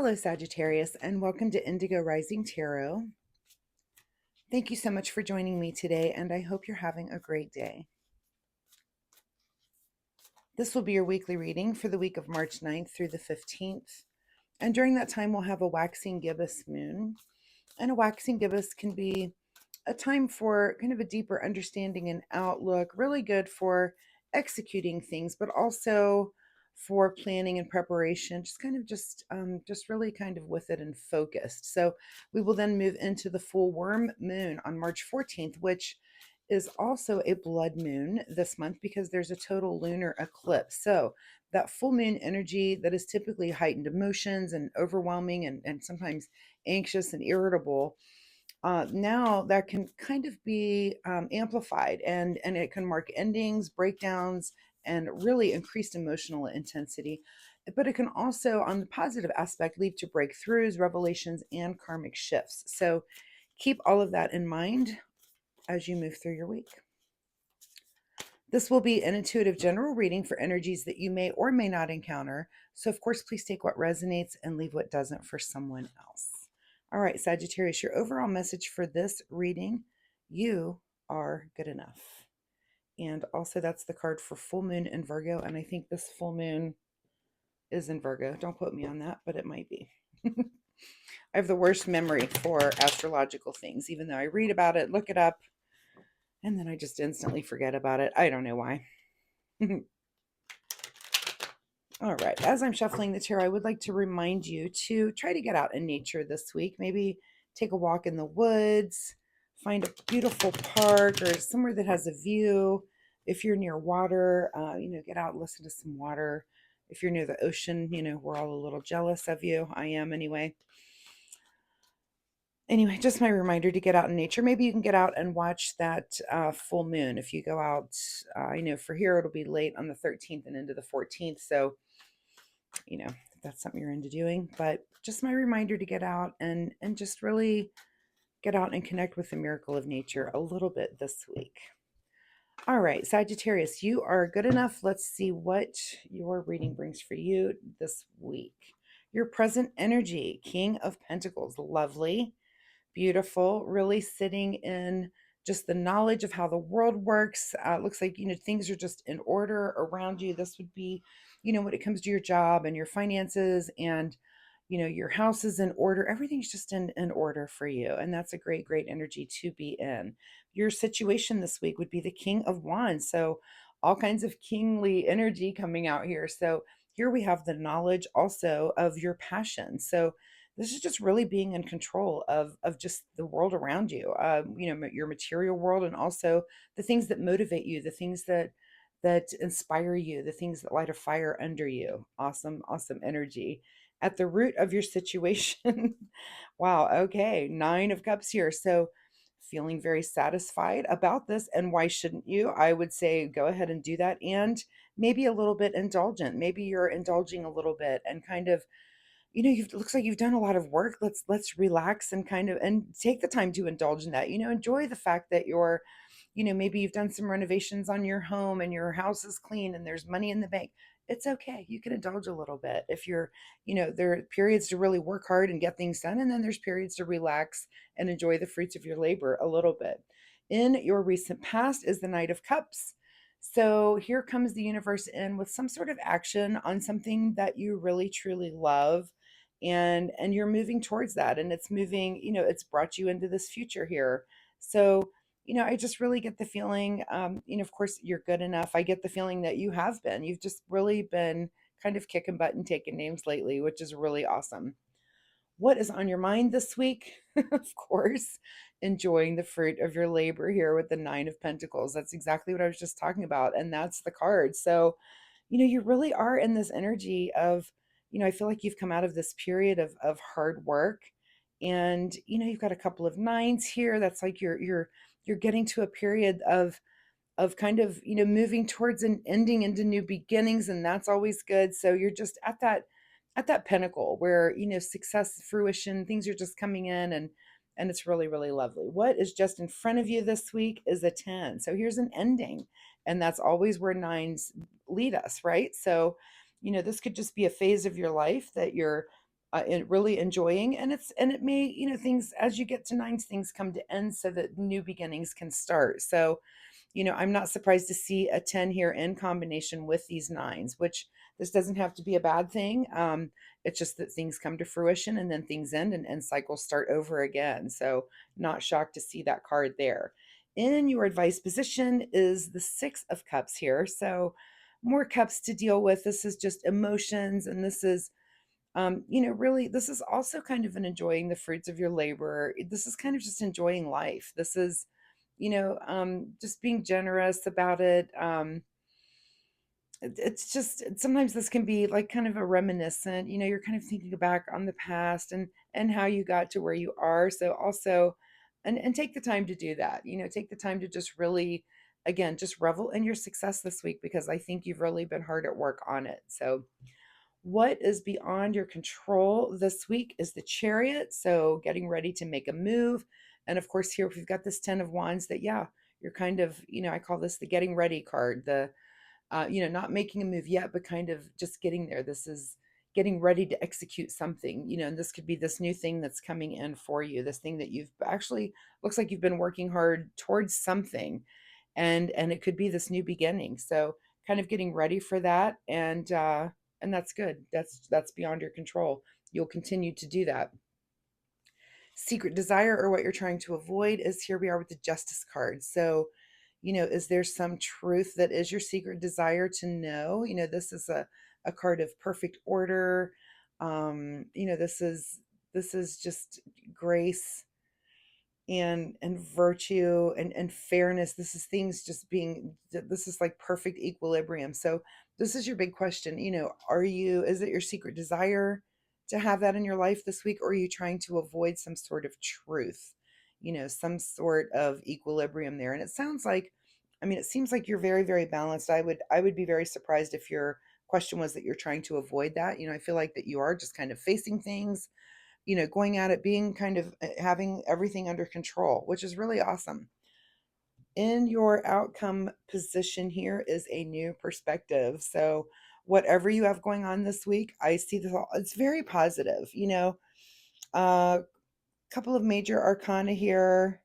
Hello, Sagittarius, and welcome to Indigo Rising Tarot. Thank you so much for joining me today, and I hope you're having a great day. This will be your weekly reading for the week of March 9th through the 15th. And during that time, we'll have a waxing gibbous moon. And a waxing gibbous can be a time for kind of a deeper understanding and outlook, really good for executing things, but also for planning and preparation, just really kind of with it and focused. So we will then move into the full worm moon on March 14th, which is also a blood moon this month because there's a total lunar eclipse. So that full moon energy that is typically heightened emotions and overwhelming and sometimes anxious and irritable, now that can kind of be amplified, and it can mark endings, breakdowns, and really increased emotional intensity. But it can also, on the positive aspect, lead to breakthroughs, revelations, and karmic shifts. So keep all of that in mind as you move through your week. This will be an intuitive general reading for energies that you may or may not encounter. So, of course, please take what resonates and leave what doesn't for someone else. All right, Sagittarius, your overall message for this reading: you are good enough. And also, that's the card for full moon in Virgo. And I think this full moon is in Virgo. Don't quote me on that, but it might be. I have the worst memory for astrological things, even though I read about it, look it up, and then I just instantly forget about it. I don't know why. All right, as I'm shuffling the tarot, I would like to remind you to try to get out in nature this week. Maybe take a walk in the woods, find a beautiful park or somewhere that has a view. If you're near water, get out and listen to some water. If you're near the ocean, we're all a little jealous of you. I am anyway. Anyway, just my reminder to get out in nature. Maybe you can get out and watch that full moon. If you go out, I know for here it'll be late on the 13th and into the 14th. So, if that's something you're into doing. But just my reminder to get out and just really get out and connect with the miracle of nature a little bit this week. All right, Sagittarius, you are good enough. Let's see what your reading brings for you this week. Your present energy, King of Pentacles, lovely, beautiful, really sitting in just the knowledge of how the world works. It looks like, things are just in order around you. This would be, when it comes to your job and your finances and, your house is in order. Everything's just in order for you. And that's a great, great energy to be in. Your situation this week would be the King of Wands. So all kinds of kingly energy coming out here. So here we have the knowledge also of your passion. So this is just really being in control of just the world around you, your material world, and also the things that motivate you, the things that inspire you, the things that light a fire under you. Awesome, awesome energy at the root of your situation. Wow. Okay. 9 of Cups here. So feeling very satisfied about this. And why shouldn't you? I would say go ahead and do that. And maybe a little bit indulgent. Maybe you're indulging a little bit and kind of, it looks like you've done a lot of work. Let's relax and kind of and take the time to indulge in that. Enjoy the fact that you're, maybe you've done some renovations on your home and your house is clean and there's money in the bank. It's okay. You can indulge a little bit. If you're, there are periods to really work hard and get things done, and then there's periods to relax and enjoy the fruits of your labor a little bit. In your recent past is the Knight of Cups. So here comes the universe in with some sort of action on something that you really truly love, and you're moving towards that, and it's moving, it's brought you into this future here. So I just really get the feeling, of course you're good enough. I get the feeling that you've just really been kind of kicking butt and taking names lately, which is really awesome. What is on your mind this week? Of course, enjoying the fruit of your labor here with the 9 of Pentacles. That's exactly what I was just talking about. And that's the card. So, you really are in this energy of, I feel like you've come out of this period of hard work. And, you've got a couple of 9s here. That's like you're getting to a period of kind of, moving towards an ending into new beginnings, and that's always good. So you're just at that pinnacle where, success, fruition, things are just coming in, and it's really, really lovely. What is just in front of you this week is a 10. So here's an ending, and that's always where 9s lead us, right? So, this could just be a phase of your life that you're and really enjoying. And it may, things as you get to nines, things come to end so that new beginnings can start. So, I'm not surprised to see a 10 here in combination with these nines, which this doesn't have to be a bad thing. It's just that things come to fruition and then things end and cycles start over again. So, not shocked to see that card there. In your advice position is the Six of Cups here. So, more cups to deal with. This is just emotions, and this is really, this is also kind of an enjoying the fruits of your labor. This is kind of just enjoying life. This is, just being generous about it. It's just sometimes this can be like kind of a reminiscent. You're kind of thinking back on the past and how you got to where you are. So also, and take the time to do that. Take the time to just really, again, just revel in your success this week because I think you've really been hard at work on it. So what is beyond your control this week is the Chariot. So, getting ready to make a move. And of course, here we've got this 10 of Wands that, yeah, you're kind of, I call this the getting ready card, not making a move yet, but kind of just getting there. This is getting ready to execute something, and this could be this new thing that's coming in for you, this thing that you've actually looks like you've been working hard towards something, and it could be this new beginning. So kind of getting ready for that, and that's good. That's beyond your control. You'll continue to do that. Secret desire, or what you're trying to avoid, is here we are with the Justice card. So, is there some truth that is your secret desire to know? This is a card of perfect order. This is just grace and virtue and fairness. This is things just being, this is like perfect equilibrium. So this is your big question. Is it your secret desire to have that in your life this week, or are you trying to avoid some sort of truth, some sort of equilibrium there? And it sounds like, it seems like you're very, very balanced. I would be very surprised if your question was that you're trying to avoid that. I feel like that you are just kind of facing things, going at it, being kind of having everything under control, which is really awesome. In your outcome position here is a new perspective. So, whatever you have going on this week, I see this all, it's very positive. A couple of major arcana here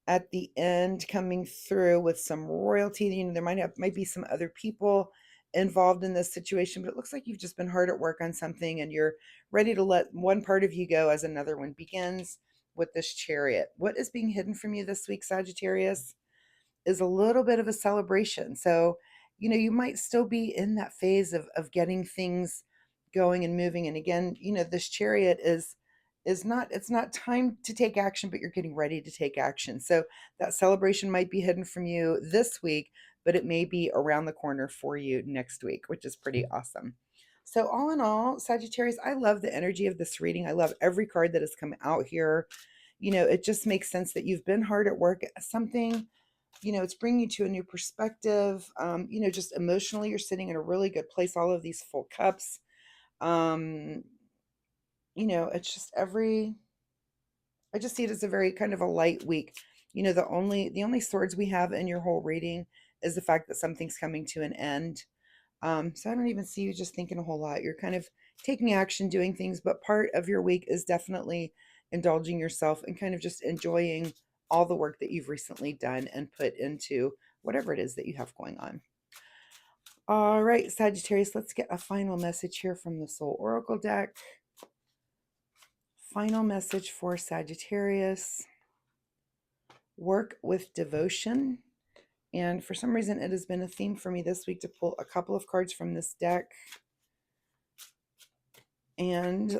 at the end coming through with some royalty. There might be some other people involved in this situation, but it looks like you've just been hard at work on something and you're ready to let one part of you go as another one begins with this Chariot. What is being hidden from you this week, Sagittarius, is a little bit of a celebration. So, you might still be in that phase of getting things going and moving. And again, this Chariot is not, it's not time to take action, but you're getting ready to take action. So that celebration might be hidden from you this week, but it may be around the corner for you next week, which is pretty awesome. So all in all, Sagittarius, I love the energy of this reading. I love every card that has come out here. It just makes sense that you've been hard at work at something. It's bringing you to a new perspective. Just emotionally, you're sitting in a really good place. All of these full cups. Um, it's just I just see it as a very kind of a light week. The only swords we have in your whole reading is the fact that something's coming to an end. So I don't even see you just thinking a whole lot. You're kind of taking action, doing things, but part of your week is definitely indulging yourself and kind of just enjoying all the work that you've recently done and put into whatever it is that you have going on. All right, Sagittarius, let's get a final message here from the Soul Oracle deck. Final message for Sagittarius. Work with devotion. And for some reason, it has been a theme for me this week to pull a couple of cards from this deck. And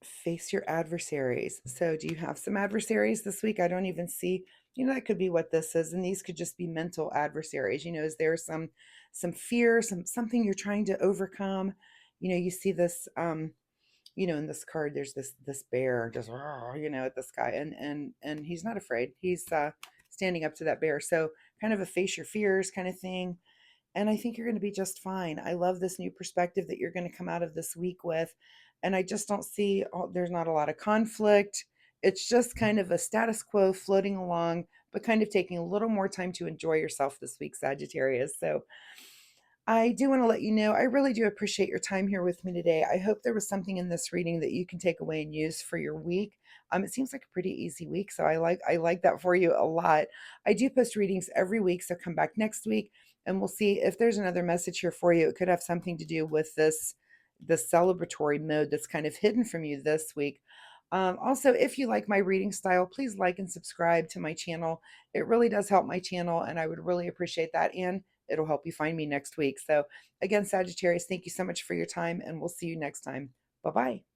face your adversaries. So do you have some adversaries this week? I don't even see, that could be what this is. And these could just be mental adversaries. Is there some fear, something you're trying to overcome? You see this, in this card, there's this bear just, at this guy, and he's not afraid. He's standing up to that bear. So kind of a face your fears kind of thing. And I think you're going to be just fine. I love this new perspective that you're going to come out of this week with. And I just don't see, there's not a lot of conflict. It's just kind of a status quo floating along, but kind of taking a little more time to enjoy yourself this week, Sagittarius. So I do want to let you know, I really do appreciate your time here with me today. I hope there was something in this reading that you can take away and use for your week. It seems like a pretty easy week, so I like that for you a lot. I do post readings every week, so come back next week and we'll see if there's another message here for you. It could have something to do with this celebratory mode that's kind of hidden from you this week. Also, if you like my reading style, please like and subscribe to my channel. It really does help my channel, and I would really appreciate that. And it'll help you find me next week. So, again, Sagittarius, thank you so much for your time, and we'll see you next time. Bye bye.